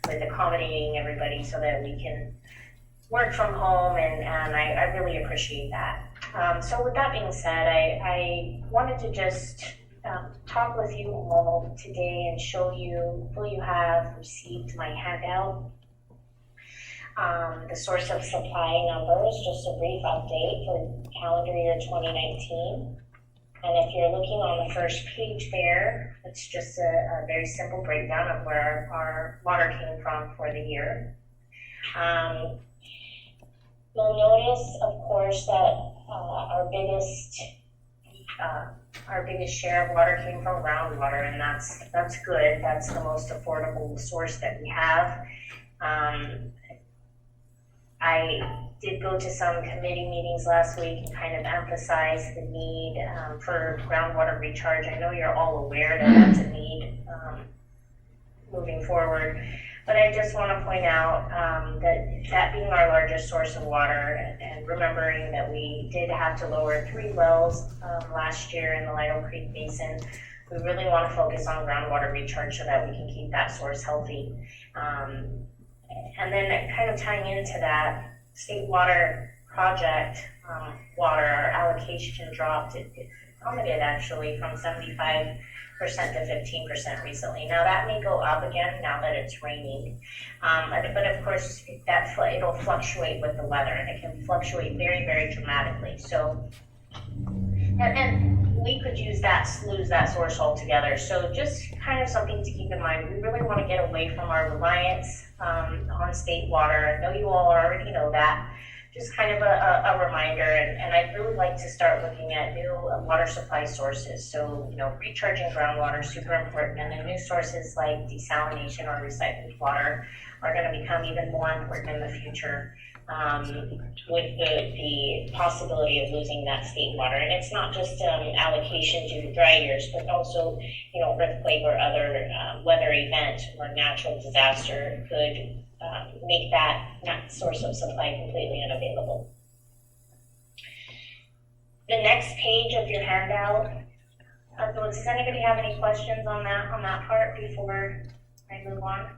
with accommodating everybody so that we can work from home, and I really appreciate that. So with that being said, I wanted to just talk with you all today and show you, hopefully you have received my handout. The source of supply numbers, just a brief update for calendar year 2019. And if you're looking on the first page there, it's just a very simple breakdown of where our water came from for the year. You'll notice, of course, that our biggest share of water came from groundwater, and that's good. That's the most affordable source that we have. I did go to some committee meetings last week and kind of emphasize the need for groundwater recharge. I know you're all aware that that's a need moving forward, but I just want to point out that being our largest source of water, and remembering that we did have to lower 3 wells last year in the Lido Creek Basin, we really want to focus on groundwater recharge so that we can keep that source healthy. And then kind of tying into that, state water project water, our allocation dropped. It plummeted actually from 75% to 15% recently. Now that may go up again now that it's raining. But of course, it'll fluctuate with the weather, and it can fluctuate very, very dramatically. So, and we could lose that source altogether. So just kind of something to keep in mind. We really want to get away from our reliance on state water. I know you all already know that. Just kind of a reminder, and I'd really like to start looking at new water supply sources. So, recharging groundwater is super important, and then new sources like desalination or recycled water are going to become even more important in the future. With the possibility of losing that state water. And it's not just allocation due to dry years, but also, earthquake or other weather event or natural disaster could make that source of supply completely unavailable. The next page of your handout, does anybody have any questions on that part before I move on?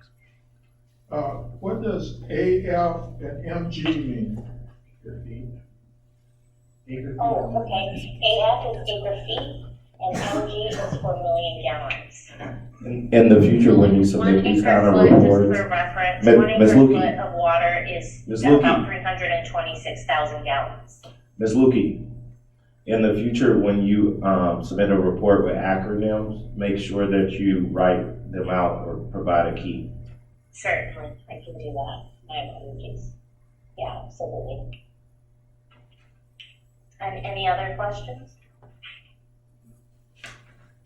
What does AF and MG mean? Oh, okay. AF is acre feet, and MG is for million gallons. In the future, when you submit these kind of reports, just for reference, Ms. 1 acre Lukey. foot of water is Ms. about Lukey. 326,000 gallons. Ms. Lukey, in the future, when you submit a report with acronyms, make sure that you write them out or provide a key. Certainly, I can do that. My apologies. Yeah, absolutely. And any other questions?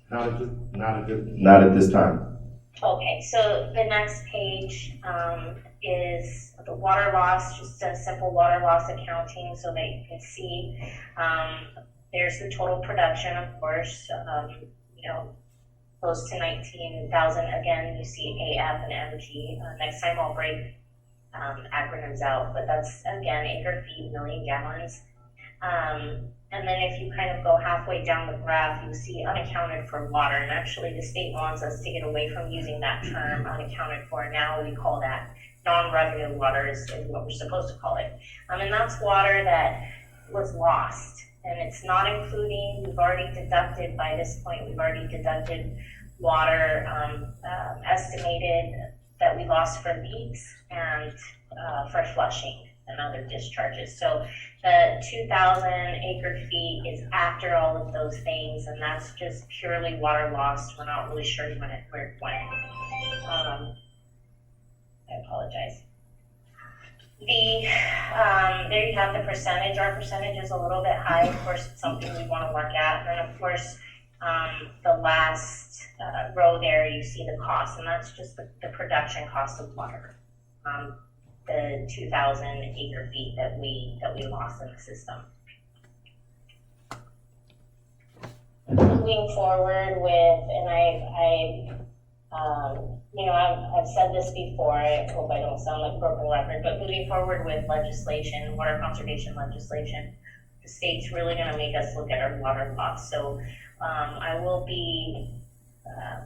Not at this time. Okay, so the next page is the water loss, just a simple water loss accounting so that you can see there's the total production, of course, close to 19,000. Again, you see AF and MG. Next time I'll break acronyms out, but that's, again, acre feet, million gallons. And then if you kind of go halfway down the graph, you see unaccounted for water. And actually the state wants us to get away from using that term unaccounted for. Now we call that non-revenue water is what we're supposed to call it. And that's water that was lost. And it's not including, we've already deducted, by this point, we've already deducted water estimated that we lost for leaks and for flushing and other discharges. So the 2,000 acre feet is after all of those things, and that's just purely water lost. We're not really sure where it went. I apologize. There you have the percentage. Our percentage is a little bit high. Of course, it's something we want to work at. And of course, the last row there, you see the cost, and that's just the production cost of water. The 2,000 acre feet that we lost in the system. Moving forward with, and I've said this before, I hope I don't sound like a broken record, but moving forward with legislation, water conservation legislation, the state's really going to make us look at our water loss. So I will be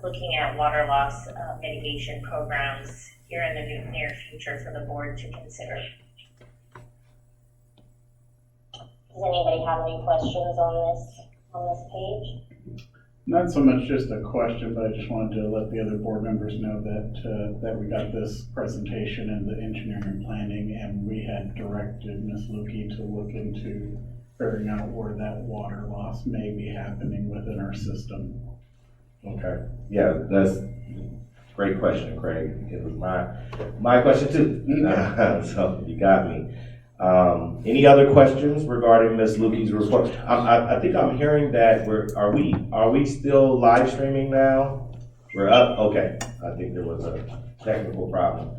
looking at water loss mitigation programs here in the near future for the board to consider. Does anybody have any questions on this page? Not so much just a question, but I just wanted to let the other board members know that we got this presentation in the engineering and planning, and we had directed Ms. Lukey to look into figuring out where that water loss may be happening within our system. Okay, yeah, that's a great question, Craig. It was my question too. So you got me. Any other questions regarding Ms. Lukey's report? I think I'm hearing that are we still live streaming now? We're up, okay. I think there was a technical problem.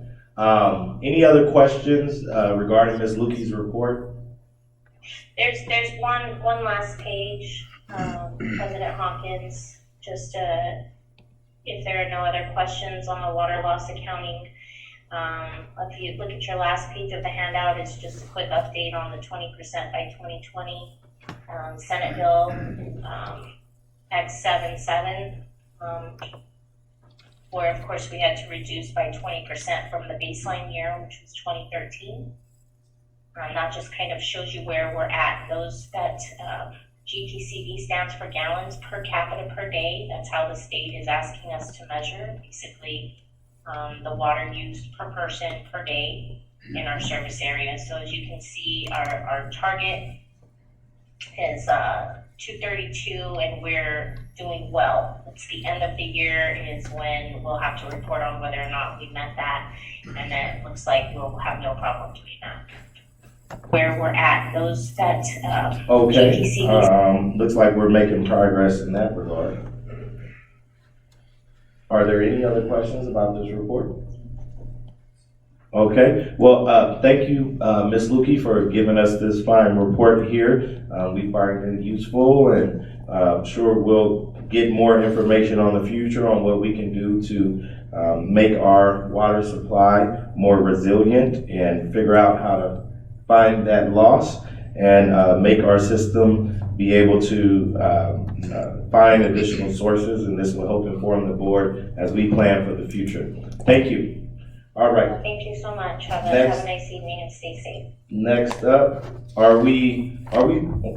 Any other questions, regarding Ms. Lukey's report? There's one last page, President Hawkins, just, if there are no other questions on the water loss accounting. If you look at your last page of the handout, it's just a quick update on the 20% by 2020 Senate Bill X77, where of course we had to reduce by 20% from the baseline year, which was 2013. That just kind of shows you where we're at. That GPCD stands for gallons per capita per day. That's how the state is asking us to measure, basically, the water used per person per day in our service area. So as you can see, our target is 232, and we're doing well. It's the end of the year is when we'll have to report on whether or not we met that, and then it looks like we'll have no problem doing that. Where we're at, Okay, GPCDs. looks like we're making progress in that regard. Are there any other questions about this report? Okay, well, thank you, Ms. Lukey, for giving us this fine report here. We find it useful, and I'm sure we'll get more information on the future on what we can do to make our water supply more resilient and figure out how to find that loss and make our system be able to find additional sources, and this will help inform the board as we plan for the future. Thank you. All right. Thank you so much. Have a nice evening and stay safe. Next up, are we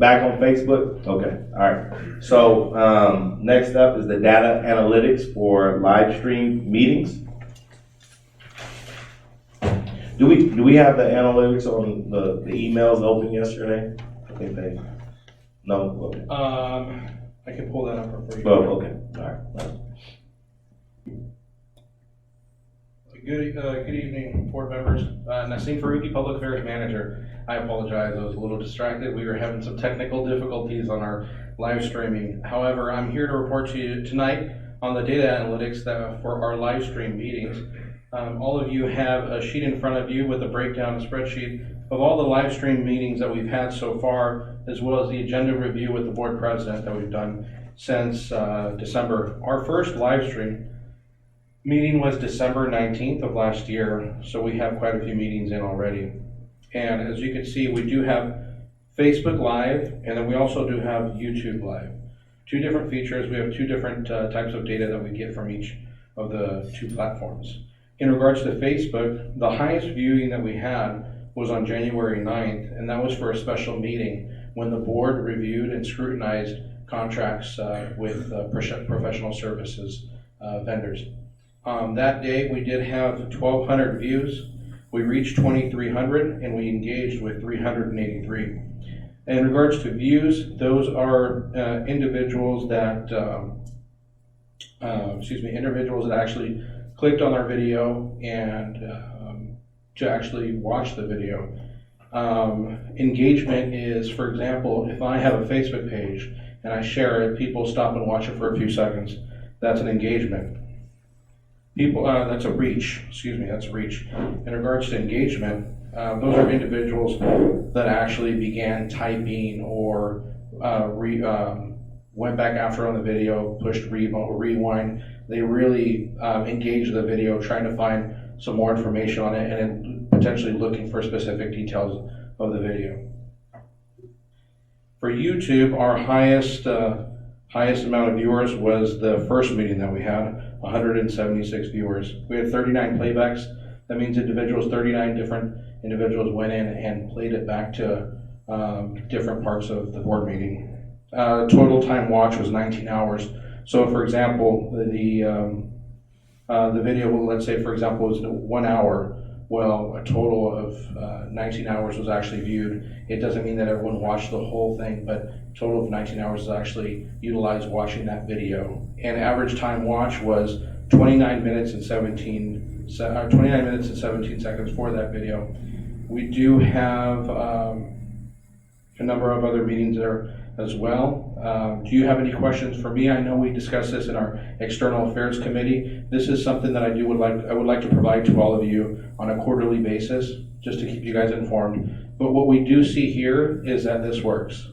back on Facebook? Okay, all right. So next up is the data analytics for live stream meetings. Do we have the analytics on the emails open yesterday? I think no. Okay. I can pull that up for you. Oh, okay. All right. Good evening, board members. Nasim Faruqi, Public Affairs Manager. I apologize, I was a little distracted. We were having some technical difficulties on our live streaming. However, I'm here to report to you tonight on the data analytics for our live stream meetings. All of you have a sheet in front of you with a breakdown spreadsheet of all the live stream meetings that we've had so far, as well as the agenda review with the board president that we've done since December. Our first live stream meeting was December 19th of last year, so we have quite a few meetings in already. And as you can see, we do have Facebook Live, and then we also do have YouTube Live. Two different features. We have two different types of data that we get from each of the two platforms. In regards to Facebook, the highest viewing that we had was on January 9th, and that was for a special meeting when the board reviewed and scrutinized contracts with professional services vendors. That day, we did have 1,200 views. We reached 2,300, and we engaged with 383. In regards to views, those are individuals that actually clicked on our video and to actually watch the video. Engagement is, for example, if I have a Facebook page and I share it, people stop and watch it for a few seconds. That's an engagement. That's a reach. That's reach. In regards to engagement, those are individuals that actually began typing or went back after on the video, pushed rewind. They really engaged the video, trying to find some more information on it, and then potentially looking for specific details of the video. For YouTube, our highest amount of viewers was the first meeting that we had, 176 viewers. We had 39 playbacks That means 39 different individuals went in and played it back to different parts of the board meeting. Total time watch was 19 hours. So for example, the video, let's say for example, was 1 hour. Well, a total of 19 hours was actually viewed. It doesn't mean that everyone watched the whole thing, but a total of 19 hours is actually utilized watching that video. And average time watch was 29 minutes and 17 seconds for that video. We do have a number of other meetings there as well. Do you have any questions for me? I know we discussed this in our External Affairs Committee. This is something that I would like to provide to all of you on a quarterly basis, just to keep you guys informed. But what we do see here is that this works.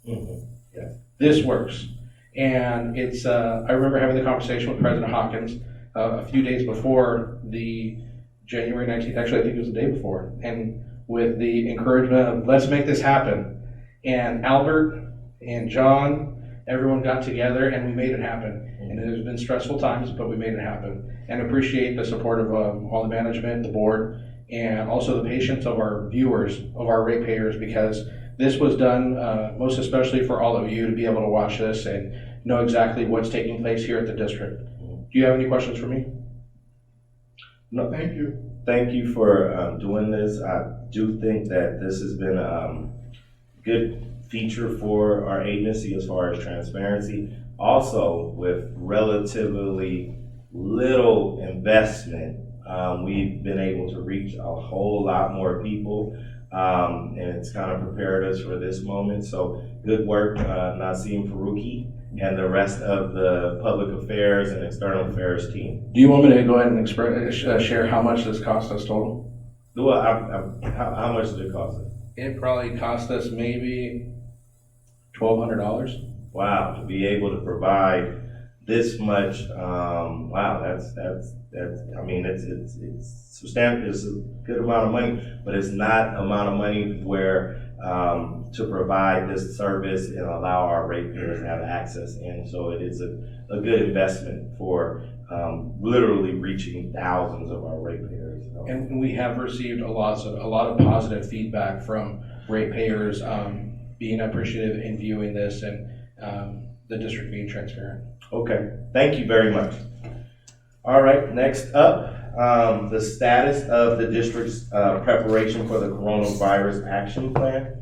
Mhm. Yeah. This works. And it's, I remember having the conversation with President Hawkins a few days before the January 19th, actually I think it was the day before, and with the encouragement of, let's make this happen. And Albert and John, everyone got together and we made it happen. And it has been stressful times, but we made it happen. And appreciate the support of all the management, the board, and also the patience of our viewers, of our ratepayers, because this was done most especially for all of you to be able to watch this and know exactly what's taking place here at the district. Do you have any questions for me? No, Thank you. thank you for doing this. I do think that this has been a good feature for our agency as far as transparency. Also, with relatively little investment, we've been able to reach a whole lot more people, and it's kind of prepared us for this moment. So good work, Nasim Faruqi and the rest of the public affairs and external affairs team. Do you want me to go ahead and share how much this cost us total? Well, how much did it cost us? It probably cost us maybe $1,200. Wow, to be able to provide this much, wow, that's, I mean, it's substantial, it's a good amount of money, but it's not amount of money where, to provide this service and allow our ratepayers to have access. And so it is a good investment for, literally reaching thousands of our ratepayers. So. And we have received a lot of positive feedback from ratepayers, being appreciative in viewing this and the district being transparent. Okay, thank you very much. All right, next up, the status of the district's preparation for the coronavirus action plan.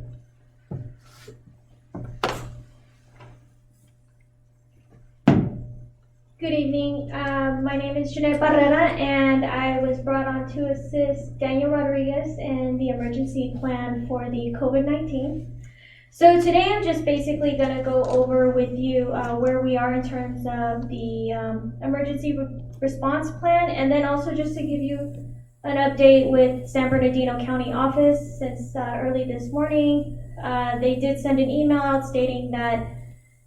Good evening. My name is Jeanette Barrera, and I was brought on to assist Daniel Rodriguez in the emergency plan for the COVID-19. So today I'm just basically going to go over with you where we are in terms of the emergency response plan, and then also just to give you an update with San Bernardino County office. Since early this morning, they did send an email out stating that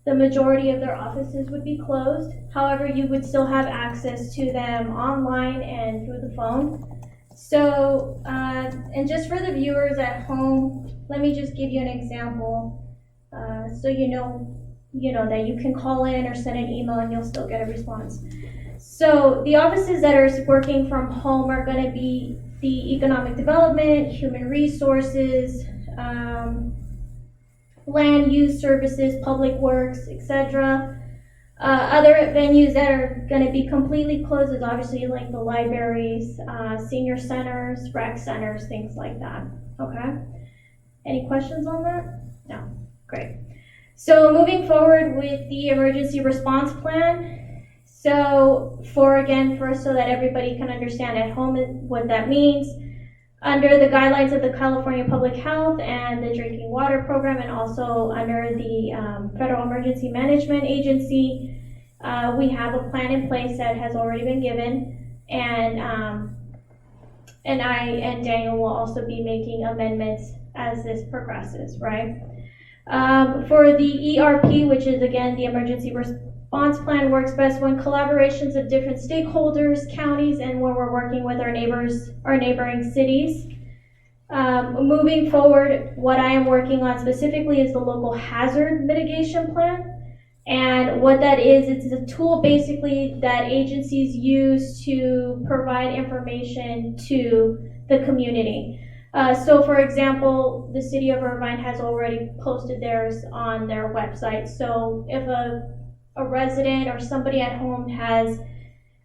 the majority of their offices would be closed. However, you would still have access to them online and through the phone. So, and just for the viewers at home, let me just give you an example, so you know that you can call in or send an email and you'll still get a response. So the offices that are working from home are going to be the economic development, human resources, land use services, public works, etc. Other venues that are going to be completely closed is obviously like the libraries, senior centers, rec centers, things like that. Okay? Any questions on that? No. Great. So moving forward with the emergency response plan. So so that everybody can understand at home what that means. Under the guidelines of the California Public Health and the Drinking Water Program, and also under the Federal Emergency Management Agency, we have a plan in place that has already been given, and I and Daniel will also be making amendments as this progresses, right? For the ERP, which is again the Emergency Response Plan, works best when collaborations of different stakeholders, counties, and when we're working with our neighboring cities. Moving forward, what I am working on specifically is the local hazard mitigation plan. And what that is, it's a tool basically that agencies use to provide information to the community. So for example, the city of Irvine has already posted theirs on their website. So if a resident or somebody at home has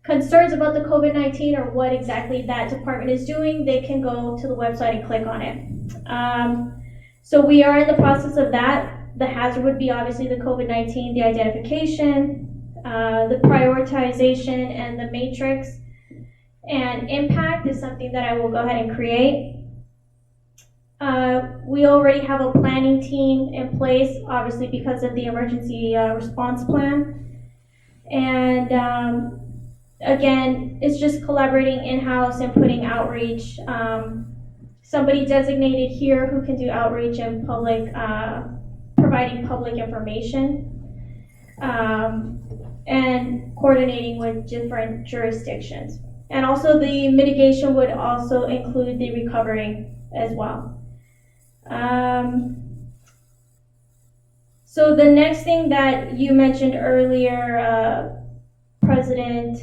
concerns about the COVID-19 or what exactly that department is doing, they can go to the website and click on it. So we are in the process of that. The hazard would be obviously the COVID-19, the identification, the prioritization, and the matrix. And impact is something that I will go ahead and create. We already have a planning team in place, obviously because of the emergency response plan. And again, it's just collaborating in-house and putting outreach. Somebody designated here who can do outreach and public, providing public information, and coordinating with different jurisdictions. And also the mitigation would also include the recovery as well. So the next thing that you mentioned earlier, President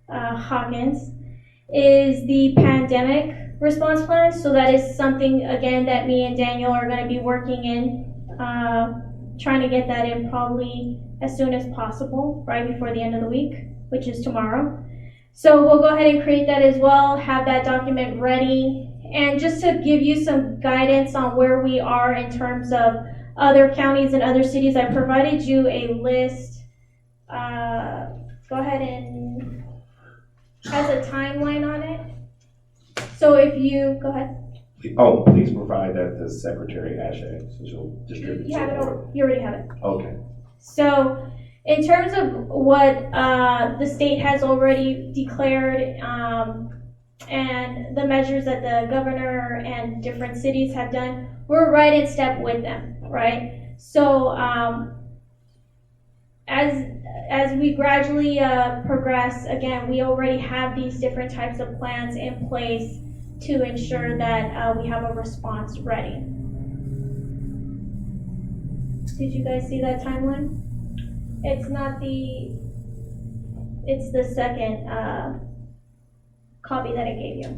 Hawkins, is the pandemic response plan. So that is something, again, that me and Daniel are going to be working in, trying to get that in probably as soon as possible, right before the end of the week, which is tomorrow. So we'll go ahead and create that as well, have that document ready. And just to give you some guidance on where we are in terms of other counties and other cities, I provided you a list. Go ahead and has a timeline on it. So if you, go ahead. Oh, please provide that to Secretary Ashe, so she'll distribute You to have the it, board. you already have it. Okay. So in terms of what the state has already declared, and the measures that the governor and different cities have done, we're right in step with them, right? So as we gradually progress, again, we already have these different types of plans in place to ensure that we have a response ready. Did you guys see that timeline? It's not it's the second copy that I gave you.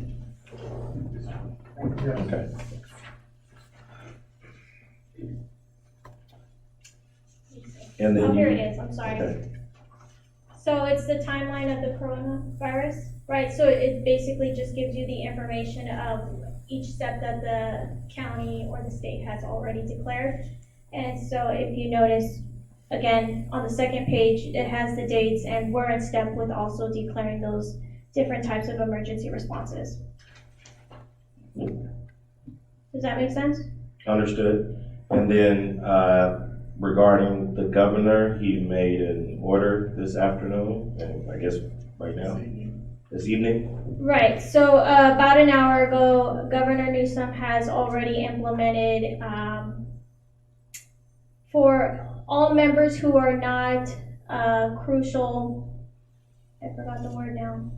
Okay. And then Oh, here you- it is, I'm sorry. Okay. So it's the timeline of the coronavirus, right? So it basically just gives you the information of each step that the county or the state has already declared. And so if you notice, again, on the second page, it has the dates, and we're in step with also declaring those different types of emergency responses. Does that make sense? Understood. And then, regarding the governor, he made an order this afternoon, and I guess right now, this evening. Right, so about an hour ago, Governor Newsom has already implemented, for all members who are not crucial, I forgot the word now,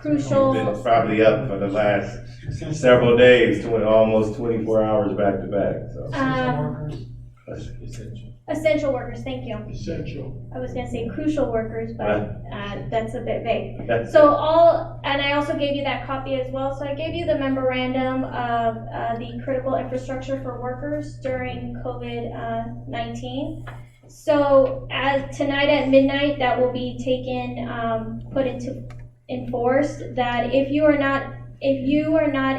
crucial. Been probably up for the last several days, almost 24 hours back to back, so. Essential workers, thank you. Essential. I was gonna say crucial workers, but that's a bit vague. That's- So and I also gave you that copy as well. So I gave you the memorandum of the critical infrastructure for workers during COVID-19. So tonight at midnight, that will be taken, put into enforced, that if you are not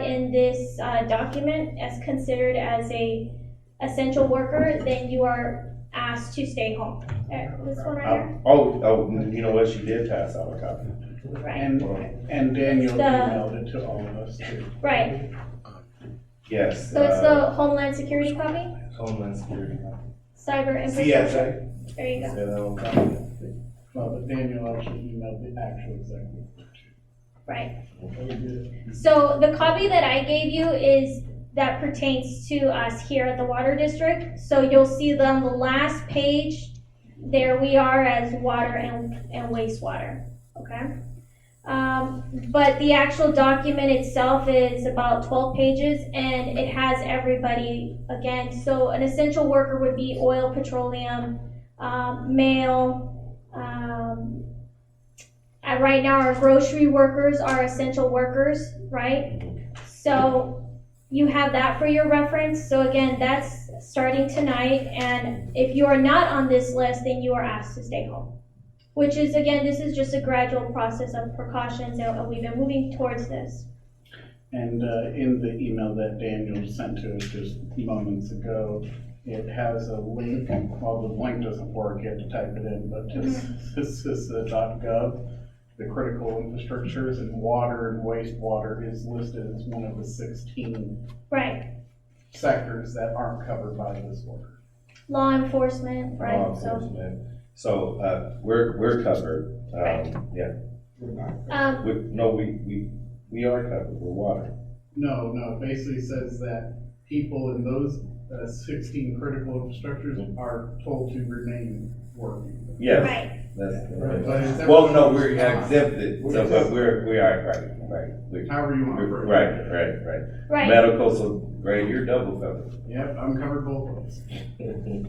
in this document as considered as a essential worker, then you are asked to stay home. This one right here? Oh, you know what, she did pass out a copy. Right. And Daniel The- emailed it to all of us too. Right. Yes. So it's the Homeland Security copy, Homeland Security. cyber infrastructure. CSA. There you go. Say that on copy. Well, but Daniel actually emailed the actual executive. Right. So the copy that I gave you is that pertains to us here at the Water District. So you'll see that on the last page, there we are as water and wastewater, okay? But the actual document itself is about 12 pages, and it has everybody, again, so an essential worker would be oil, petroleum, mail. Right now, our grocery workers are essential workers, right? So you have that for your reference. So again, that's starting tonight. And if you are not on this list, then you are asked to stay home. Which is, again, this is just a gradual process of precautions, and we've been moving towards this. And in the email that Daniel sent to us just moments ago, it has a link. Well, the link doesn't work, you have to type it in, but this is the .gov. The critical infrastructures, and water and wastewater is listed as one of the 16 Right. sectors that aren't covered by this order. Law enforcement, right? Law enforcement. So, we're covered, yeah. So, We are covered, we're water. No, it basically says that people in those 16 critical infrastructures are told to remain working. Yes, right. that's But correct. it's Well, no, everyone's we're response. exempted, so, but we are, right. However you want to phrase it. Right. Right. Medical, so, great, you're double covered. Yep, I'm covered both ways. And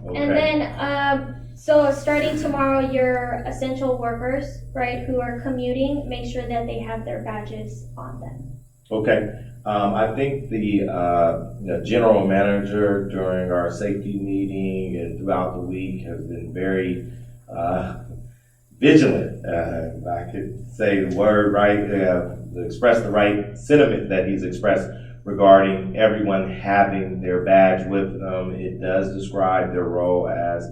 Okay, then, so starting tomorrow, your essential workers, right, who are commuting, make sure that they have their badges on them. okay. I think the general manager during our safety meeting and throughout the week has been very, vigilant. If I could say the word right, express the right sentiment that he's expressed regarding everyone having their badge with them. It does describe their role as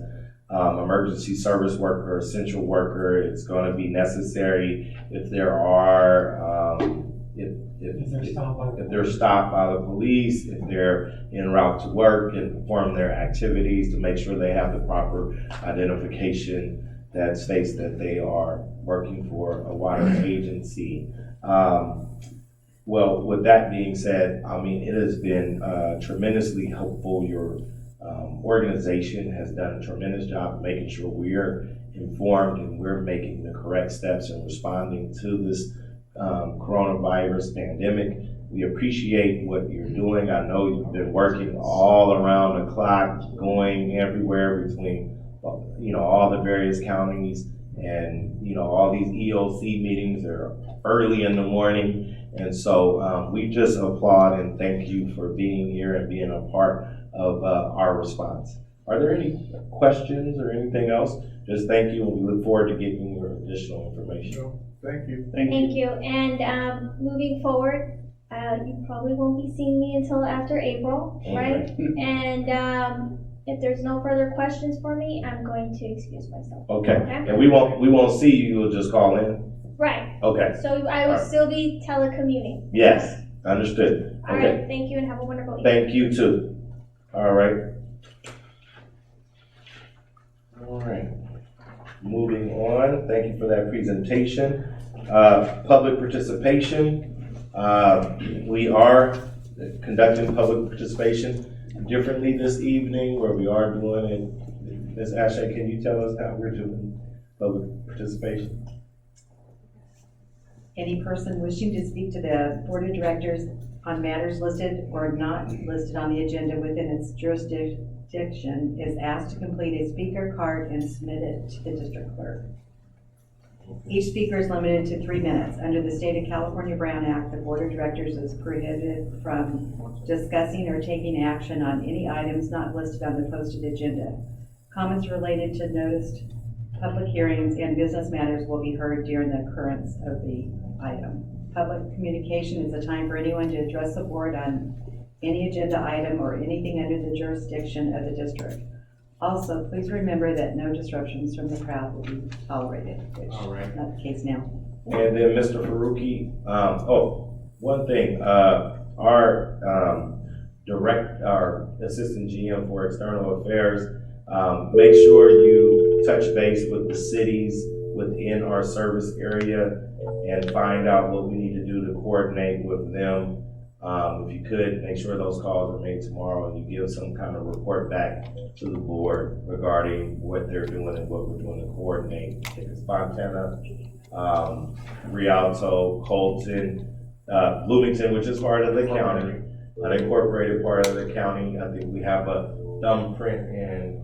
emergency service worker, essential worker. It's going to be necessary if there are, if they're stopped by the police, if they're en route to work and perform their activities, to make sure they have the proper identification that states that they are working for a water agency. Well, with that being said, I mean, it has been tremendously helpful. Your organization has done a tremendous job of making sure we're informed and we're making the correct steps in responding to this coronavirus pandemic. We appreciate what you're doing. I know you've been working all around the clock, going everywhere between, all the various counties, and, all these EOC meetings are early in the morning. And so we just applaud and thank you for being here and being a part of our response. Are there any questions or anything else? Just thank you, and we look forward to getting your additional information. Thank you. Thank you. And moving forward, you probably won't be seeing me until after April, right? And if there's no further questions for me, I'm going to excuse myself. Okay, and we won't see you, you'll just call in? Right. Okay, So I will still be telecommuting. yes, understood. All Okay, right. Thank you, and have a wonderful evening. thank you too. All right. All right, moving on, thank you for that presentation. Public participation, we are conducting public participation differently this evening, where we are doing it. Ms. Ashe, can you tell us how we're doing public participation? Any person wishing to speak to the Board of Directors on matters listed or not listed on the agenda within its jurisdiction is asked to complete a speaker card and submit it to the district clerk. Each speaker is limited to 3 minutes. Under the State of California Brown Act, the Board of Directors is prohibited from discussing or taking action on any items not listed on the posted agenda. Comments related to noticed public hearings and business matters will be heard during the occurrence of the item. Public communication is a time for anyone to address the board on any agenda item or anything under the jurisdiction of the district. Also, please remember that no disruptions from the crowd will be tolerated, which is not the case now. And then Mr. Faruqi, one thing, our assistant GM for external affairs, make sure you touch base with the cities within our service area and find out what we need to do to coordinate with them. If you could, make sure those calls are made tomorrow and you give some kind of report back to the board regarding what they're doing and what we're doing to coordinate. I think it's Fontana, Rialto, Colton, Bloomington, which is part of the county, an incorporated part of the county. I think we have a thumbprint in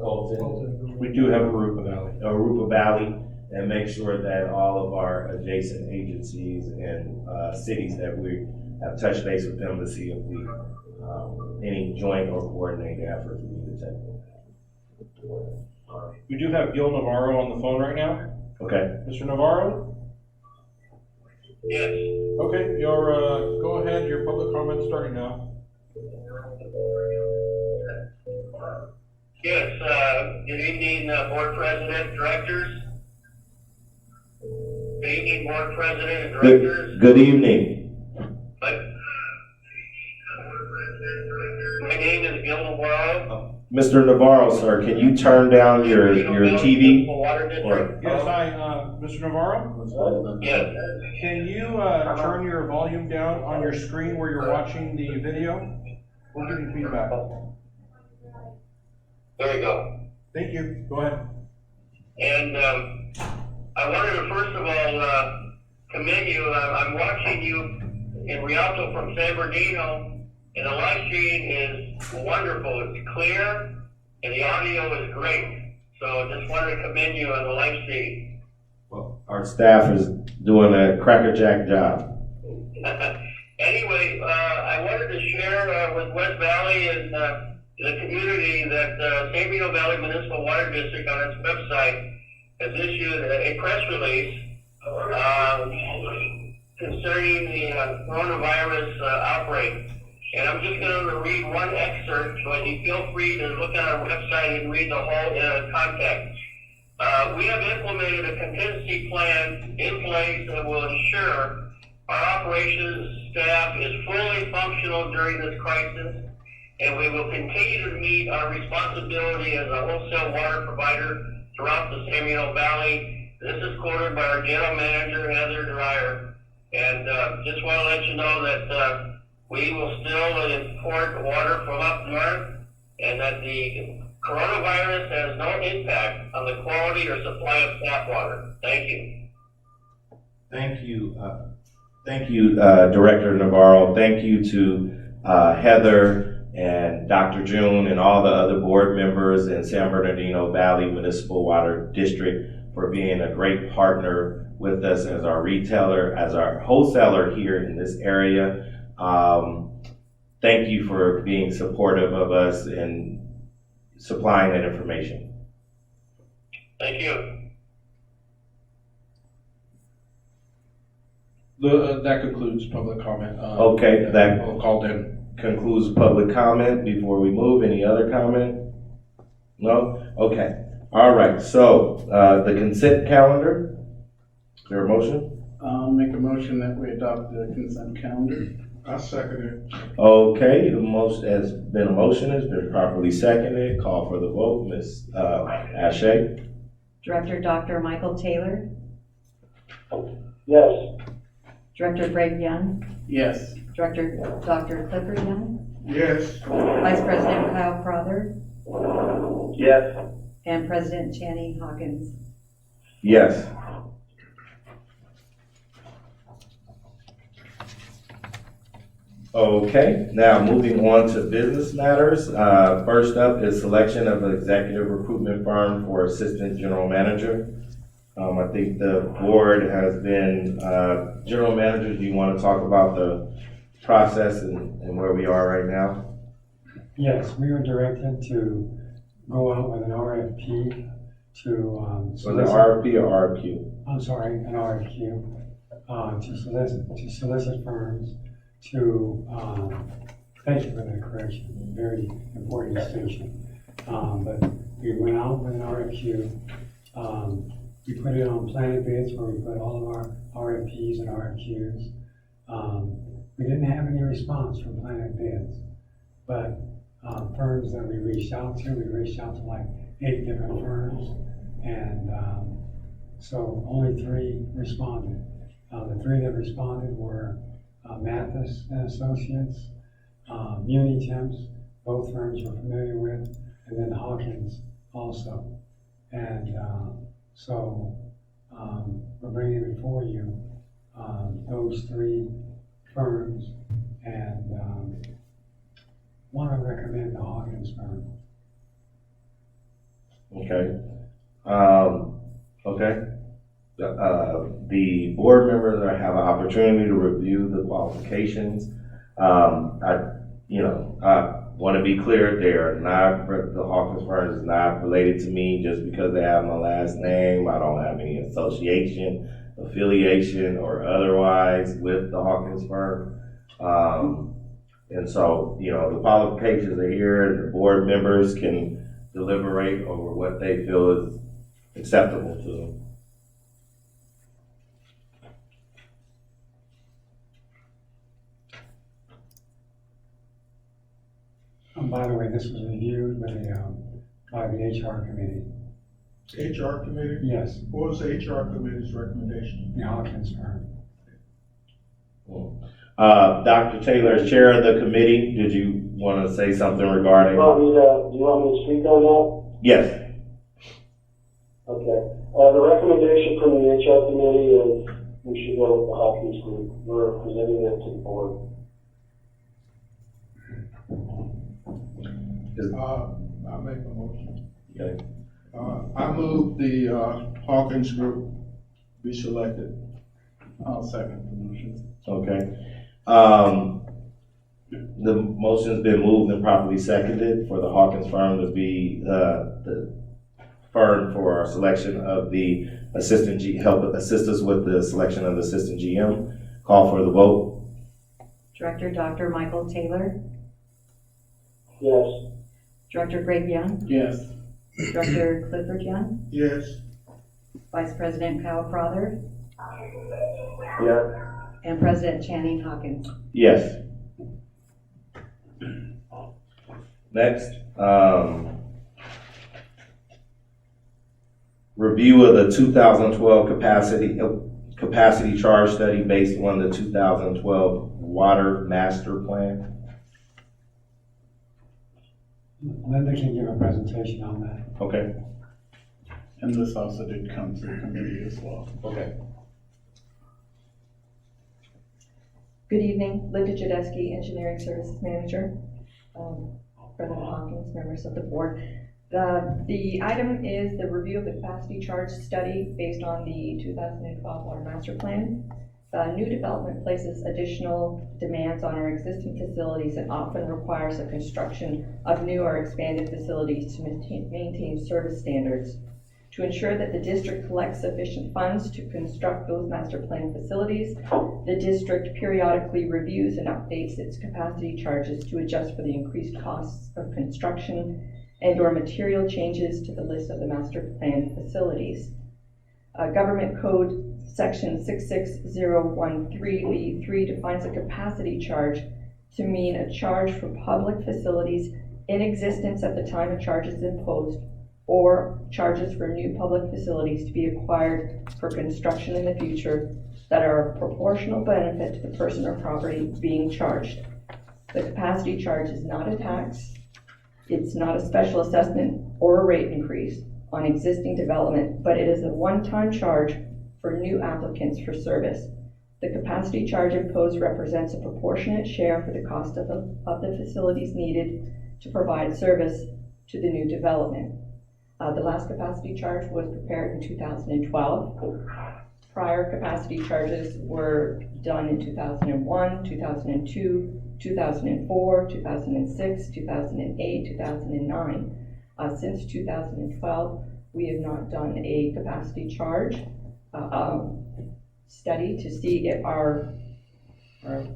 Colton, We do have Arupa Valley. Arupa Valley, and make sure that all of our adjacent agencies and cities that we have touched base with them to see if we, any joint or coordinated efforts we need to take. We do have Gil Navarro on the phone right now. Okay, Mr. Navarro? Yes. Okay, go ahead, your public comment's starting now. Yes, good evening, Board President, Directors. Good evening, Board President and Directors. good evening. My name is Gil Navarro. Mr. Navarro, sir, can you turn down your TV? Water District. Yes, Mr. Navarro? Yes. Can you turn your volume down on your screen where you're watching the video? We're getting feedback. There you go. Thank you. Go ahead. And I wanted to first of all commend you. I'm watching you in Rialto from San Bernardino, and the live stream is wonderful. It's clear, and the audio is great. So just wanted to commend you on the live stream. Well, our staff is doing a crackerjack job. Anyway, I wanted to share with West Valley and the community that San Bernardino Valley Municipal Water District on its website has issued a press release concerning the coronavirus outbreak. And I'm just going to read one excerpt, but you feel free to look at our website and read the whole context. We have implemented a contingency plan in place that will ensure our operations staff is fully functional during this crisis, and we will continue to meet our responsibility as a wholesale water provider throughout the San Bernardino Valley. This is quoted by our General Manager, Heather Dreyer. And just want to let you know that we will still import water from up north, and that the coronavirus has no impact on the quality or supply of tap water. Thank you. Thank you, Director Navarro. Thank you to Heather and Dr. June and all the other board members in San Bernardino Valley Municipal Water District for being a great partner with us as our retailer, as our wholesaler here in this area. Thank you for being supportive of us and supplying that information. Thank you. That concludes public comment. Okay, that Called in. concludes public comment. Before we move, any other comment? No? Okay. All right, so the consent calendar, is there a motion? I'll make a motion that we adopt the consent calendar. I second it. Okay, the motion has been a motion, has been properly seconded. Call for the vote, Ms. Ashe? Director Dr. Michael Taylor, Yes. Director Greg Young, Yes. Director Dr. Clifford Young, Yes. Vice President Kyle Crowther, Yes. and President Channing Hawkins. Yes. Okay, now moving on to business matters. First up is selection of an executive recruitment firm for assistant general manager. I think the board has been, general manager, do you want to talk about the process and where we are right now? Yes, we were directed to go out with an RFP to So the RFP or RFQ? I'm sorry, an RFQ to solicit firms to, thank you for that correction, very important distinction. But we went out with an RFQ. We put it on Planet Bids where we put all of our RFPs and RFQs. We didn't have any response from Planet Bids, but firms that we reached out to like 8 different firms, and so only 3 responded. The 3 that responded were Mathis and Associates, Unitemps, both firms we're familiar with, and then Hawkins also. And so we're bringing before you those 3 firms, and want to recommend the Hawkins firm. Okay. Okay. The board members have an opportunity to review the qualifications. I want to be clear, the Hawkins firm is not related to me just because they have my last name. I don't have any association, affiliation, or otherwise with the Hawkins firm. And so, the qualifications are here, and the board members can deliberate over what they feel is acceptable to them. By the way, this was reviewed with by the HR committee. HR committee? Yes, What was the HR committee's recommendation? the Hawkins firm. Dr. Taylor, as chair of the committee, did you want to say something regarding? Do you want me to speak on that? Yes. Okay. The recommendation from the HR committee is we should go with the Hopkins group. We're presenting it to the board. I'll make a motion. Okay. I move the Hawkins group be selected. I'll second the motion. Okay. The motion's been moved and properly seconded for the Hawkins firm to be the firm for our selection of the assistant help assist us with the selection of the assistant GM. Call for the vote. Director Dr. Michael Taylor, Yes. Director Greg Young, Yes. Director Clifford Young, Yes. Vice President Kyle Crowther, Yes. and President Channing Hawkins. Yes. Next, review of the 2012 capacity charge study based on the 2012 Water Master Plan. Linda can give a presentation on that. Okay. And this also did come through committee as well. Okay. Good evening, Linda Jadeski, Engineering Services Manager, President Hawkins, members of the board. The item is the review of the capacity charge study based on the 2012 Water Master Plan. New development places additional demands on our existing facilities and often requires the construction of new or expanded facilities to maintain service standards. To ensure that the district collects sufficient funds to construct those master plan facilities, the district periodically reviews and updates its capacity charges to adjust for the increased costs of construction and/or material changes to the list of the master plan facilities. Government Code Section 66013B3 defines a capacity charge to mean a charge for public facilities in existence at the time a charge is imposed, or charges for new public facilities to be acquired for construction in the future that are of proportional benefit to the person or property being charged. The capacity charge is not a tax, it's not a special assessment or a rate increase on existing development, but it is a one-time charge for new applicants for service. The capacity charge imposed represents a proportionate share for the cost of the facilities needed to provide service to the new development. The last capacity charge was prepared in 2012. Prior capacity charges were done in 2001, 2002, 2004, 2006, 2008, 2009. Since 2012, we have not done a capacity charge study to see if our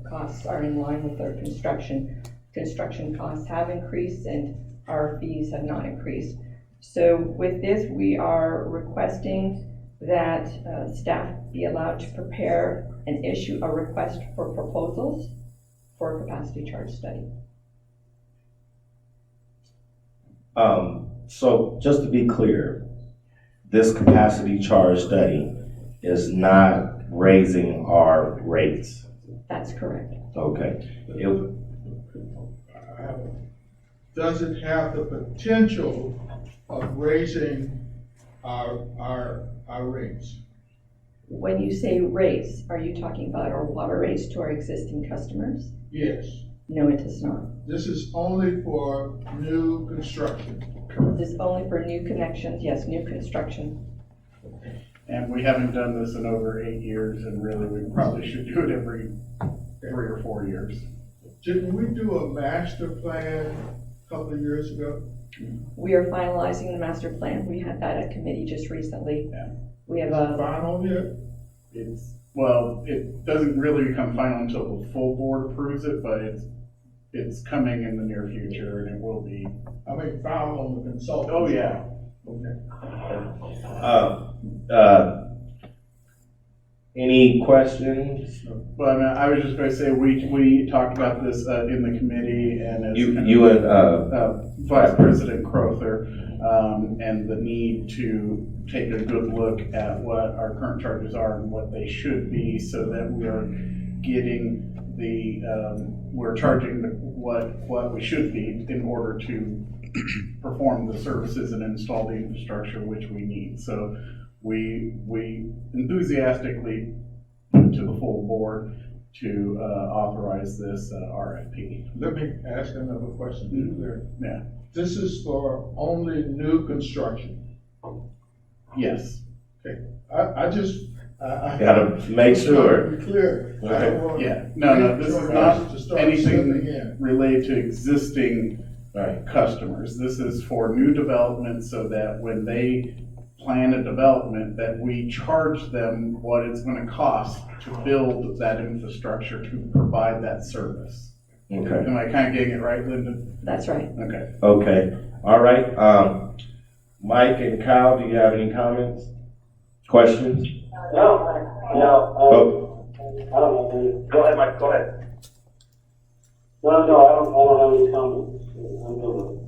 costs are in line with our construction. Construction costs have increased and our fees have not increased. So with this, we are requesting that staff be allowed to prepare and issue a request for proposals for a capacity charge study. So just to be clear, this capacity charge study is not raising our rates. That's correct. Okay. Does it have the potential of raising our rates? When you say rates, are you talking about our water rates to our existing customers? Yes. No, it does not. This is only for new construction. This is only for new connections, yes, new construction. And we haven't done this in over 8 years, and really, we probably should do it every 3 or 4 years. Didn't we do a master plan a couple of years ago? We are finalizing the master plan. We had that at committee just recently. Yeah. We have Is it a, final yet? Well, it doesn't really become final until the full board approves it, but it's coming in the near future, and it will be. I mean, final on the consultant. Oh, yeah. Okay. Any questions? Well, I mean, I was just going to say, we talked about this in the committee, and as You and, Vice President Crowther, and the need to take a good look at what our current charges are and what they should be, so that we are getting we're charging what we should be in order to perform the services and install the infrastructure which we need. So we enthusiastically put to the full board to authorize this RFP. Let me ask another question, to be clear. Yeah. This is for only new construction. Yes. Okay, I just, I. Gotta make sure. To be clear. I don't want. Yeah. No, this is not to start slipping anything in. related to existing Right. customers. This is for new development, so that when they plan a development, that we charge them what it's gonna cost to build that infrastructure to provide that service. Okay. Am I kinda getting it right, Linda? that's right. Okay. Okay, all right. Mike and Kyle, do you have any comments? Questions? No, Oh, I don't have any. Go ahead, Mike, go ahead. No, I don't have any comments. I'm good.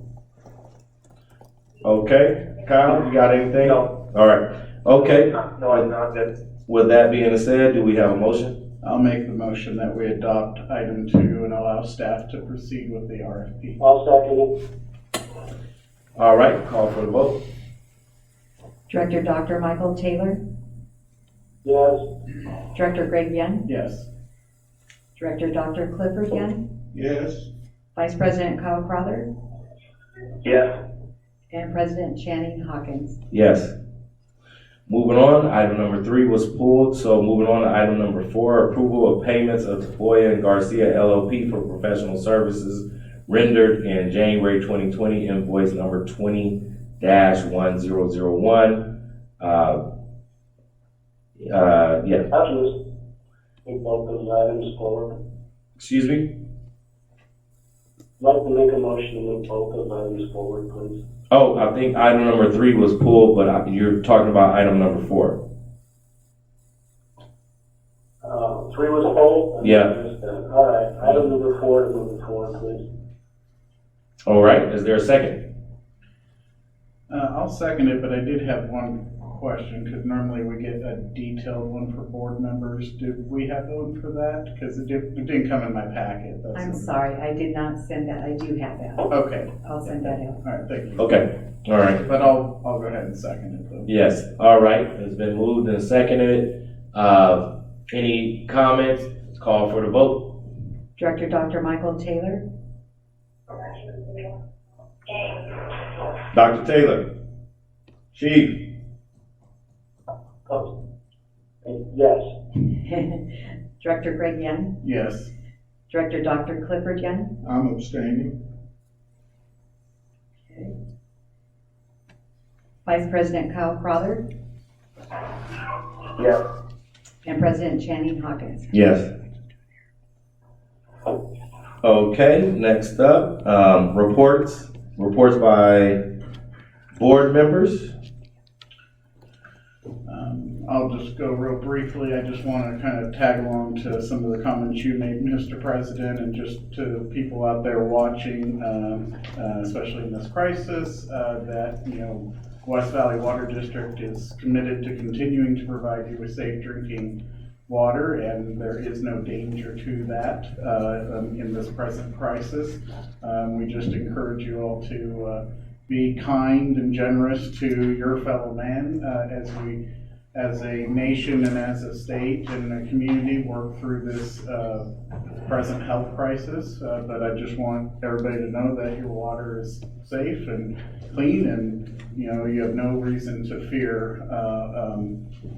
okay. Kyle, you got anything? No. All right, okay. No, I'm not good. With that being said, do we have a motion? I'll make the motion that we adopt item 2 and allow staff to proceed with the RFP. I'll second it. All right, call for the vote. Director Dr. Michael Taylor, Yes. Director Greg Yen, Yes. Director Dr. Clifford Yen, Yes, Vice President Kyle Crowther, Yes. and President Channing Hawkins. Yes. Moving on, item number 3 was pulled, so moving on to item number 4, approval of payments of Tafoya and Garcia LLP for professional services rendered in January 2020, invoice number 20-1001. Yeah, I'll just take both those items forward. excuse me? I'd like to make a motion to move both those items forward, please. Oh, I think item number 3 was pulled, but you're talking about item number 4. 3 was pulled? Yeah. All right, item number 4 to move it forward, please. All right, is there a second? I'll second it, but I did have one question, because normally we get a detailed one for board members. Did we have one for that? Because it didn't come in my packet. That's I'm all. sorry, I did not send that. I do have that. Okay, I'll send that out. all right, thank you. Okay, all right. But I'll go ahead and second it though. Yes, all right, it's been moved and seconded. Any comments? Call for the vote. Director Dr. Michael Taylor, Dr. Taylor. Chief. Oh. Yes. Director Greg Yen, Yes. Director Dr. Clifford Yen, I'm abstaining. Vice President Kyle Crowther, Yes. and President Channing Hawkins. Yes. Okay, next up, reports by board members. I'll just go real briefly. I just want to kind of tag along to some of the comments you made, Mr. President, and just to the people out there watching, especially in this crisis, that, West Valley Water District is committed to continuing to provide you with safe drinking water, and there is no danger to that in this present crisis. We just encourage you all to be kind and generous to your fellow man as we as a nation and as a state and a community, work through this present health crisis. But I just want everybody to know that your water is safe and clean, and you have no reason to fear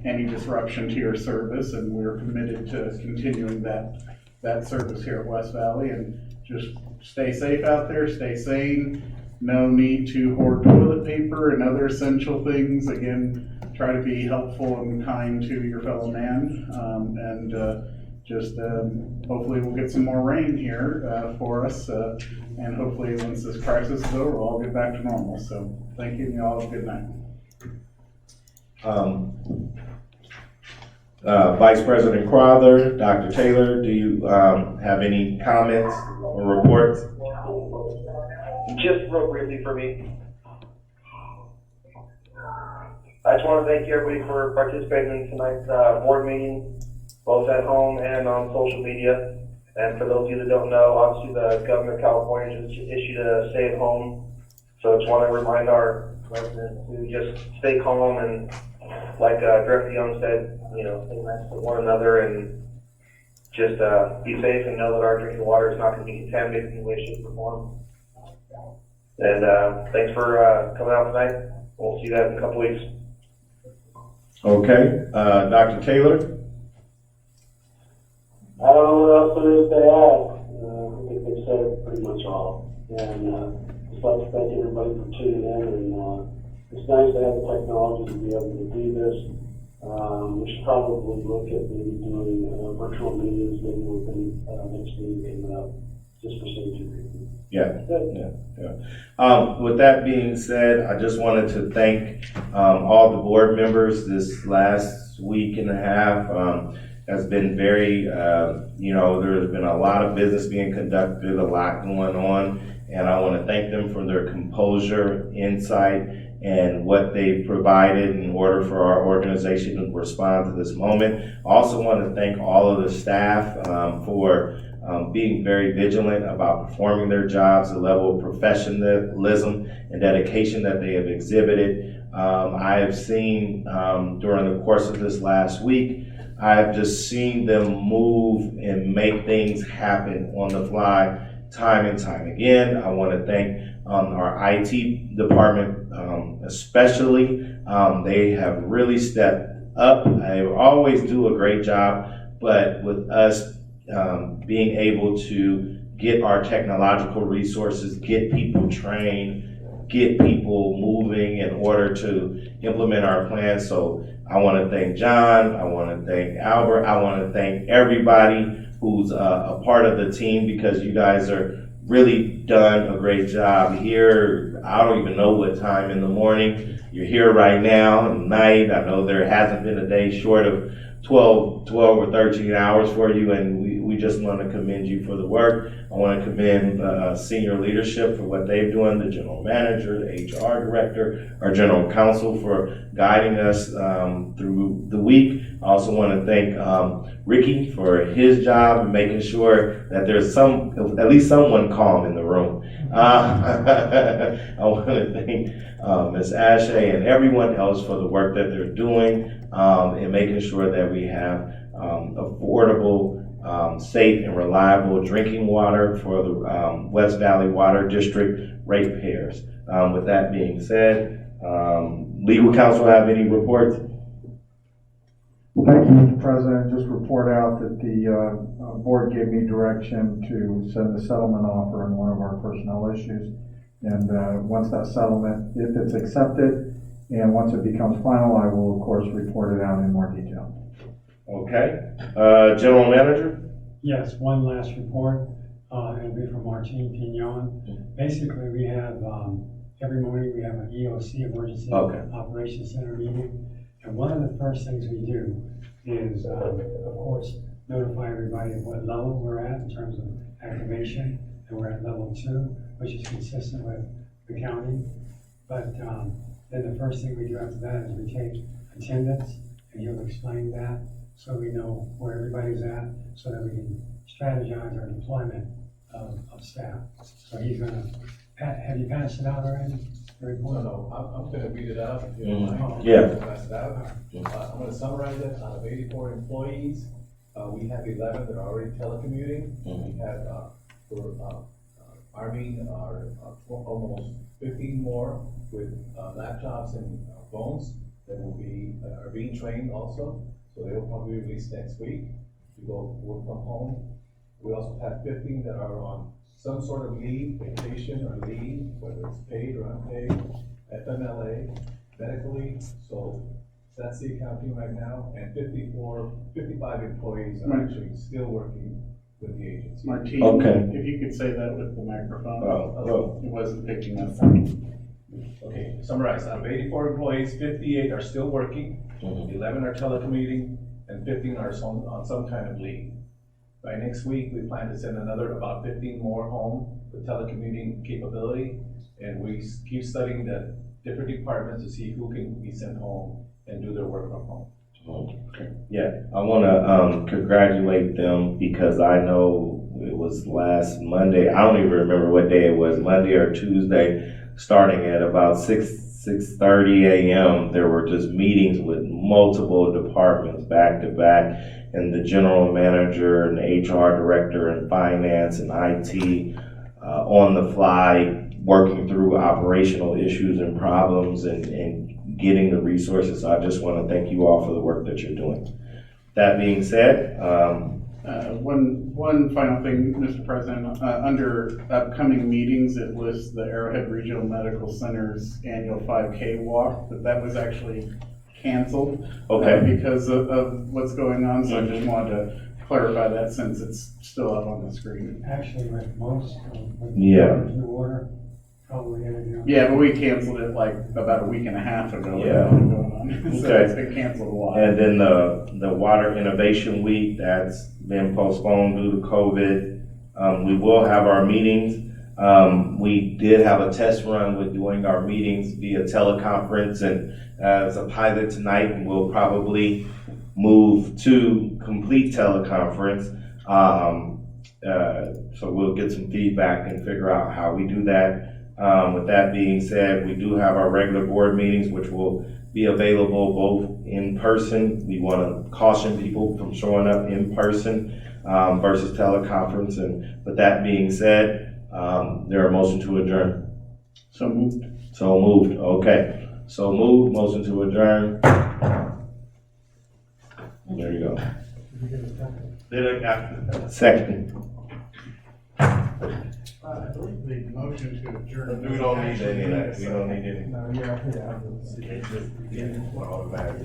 any disruption to your service. And we're committed to continuing that service here at West Valley. And just stay safe out there, stay sane. No need to hoard toilet paper and other essential things. Again, try to be helpful and kind to your fellow man. Hopefully we'll get some more rain here for us. And hopefully once this crisis is over, we'll all get back to normal. So thank you, and you all have a good night. Vice President Crowther, Dr. Taylor, do you have any comments or reports? Just real briefly for me. I just want to thank everybody for participating in tonight's board meeting, both at home and on social media. And for those of you that don't know, obviously the government of California just issued a stay at home. So I just want to remind our residents to just stay calm and, like Director Young said, stay nice to one another and just be safe and know that our drinking water is not going to be contaminated in any way, shape, or form. And thanks for coming out tonight. We'll see you guys in a couple weeks. Okay, Dr. Taylor? I don't know what else there is to add. I think they've said it pretty much all. And just like to thank everybody for tuning in. And it's nice to have the technology to be able to do this. We should probably look at maybe doing virtual meetings maybe within next meeting coming up, just for safety reasons. Yeah. With that being said, I just wanted to thank all the board members. This last week and a half has been very, there's been a lot of business being conducted, a lot going on, and I want to thank them for their composure, insight, and what they've provided in order for our organization to respond to this moment. I also want to thank all of the staff for being very vigilant about performing their jobs, the level of professionalism and dedication that they have exhibited. I have seen during the course of this last week, I have just seen them move and make things happen on the fly time and time again. I want to thank our IT department especially. They have really stepped up. They always do a great job, but with us being able to get our technological resources, get people trained, get people moving in order to implement our plan. So I want to thank John, I want to thank Albert, I want to thank everybody who's a part of the team, because you guys are really done a great job here. I don't even know what time in the morning. You're here right now, at night. I know there hasn't been a day short of 12 or 13 hours for you, and we just want to commend you for the work. I want to commend senior leadership for what they've done, the general manager, the HR director, our general counsel for guiding us through the week. I also want to thank Ricky for his job and making sure that there's at least someone calm in the room. I want to thank Ms. Ashe and everyone else for the work that they're doing in making sure that we have affordable, safe, and reliable drinking water for the West Valley Water District ratepayers. With that being said, legal counsel have any reports? Thank you, Mr. President. Just report out that the board gave me direction to send a settlement offer on one of our personnel issues. And once that settlement, if it's accepted, and once it becomes final, I will, of course, report it out in more detail. Okay. General Manager? Yes, one last report. It'll be from Martine Pignon. Basically, we have, every morning we have an EOC, Emergency Operations Center meeting. And one of the first things we do is, of course, notify everybody of what level we're at in terms of activation. And we're at level 2, which is consistent with the county. But then the first thing we do after that is we take attendance, and he'll explain that so we know where everybody's at, so that we can strategize our deployment of staff. So he's gonna, have you passed it out already? report? No, I'm gonna read it out, if you don't mind. Yeah. Pass it out. I'm gonna summarize it. Out of 84 employees, we have 11 that are already telecommuting. We have, we're arming our almost 15 more with laptops and phones that will be, are being trained also. So they will probably be released next week to go work from home. We also have 15 that are on some sort of leave, vacation or leave, whether it's paid or unpaid, FMLA, medical leave. So that's the accounting right now, and 55 employees are actually still working with the agency. Martine, Okay. if you could say that with the microphone. Oh. It wasn't picking up. Okay, summarize, out of 84 employees, 58 are still working, 11 are telecommuting, and 15 are on some kind of leave. By next week, we plan to send another about 15 more home with telecommuting capability, and we keep studying the different departments to see who can be sent home and do their work from home. Yeah, I want to congratulate them because I know it was last Monday. I don't even remember what day it was, Monday or Tuesday, starting at about 6:30 a.m. There were just meetings with multiple departments back to back, and the general manager and HR director and finance and IT on the fly, working through operational issues and problems and getting the resources. So I just want to thank you all for the work that you're doing. That being said, One final thing, Mr. President, under upcoming meetings, it lists the Arrowhead Regional Medical Center's annual 5K walk, but that was actually canceled. Okay. Because of what's going on, so I just wanted to clarify that since it's still up on the screen. Actually, with most of Yeah. the new order, probably everything. Yeah, but we canceled it like about a week and a half ago. Yeah. So Okay. it's been canceled a lot. and then the Water Innovation Week, that's been postponed due to COVID. We will have our meetings. We did have a test run with doing our meetings via teleconference, and as a pilot tonight, and we'll probably move to complete teleconference. So we'll get some feedback and figure out how we do that. With that being said, we do have our regular board meetings, which will be available both in person. We want to caution people from showing up in person versus teleconference. And with that being said, there are motion to adjourn. So moved. So moved. Okay. So moved. Motion to adjourn. There you go. Did I got second? I believe the motion to adjourn. We don't need any of that. We don't need any. No, yeah. It's just automatic.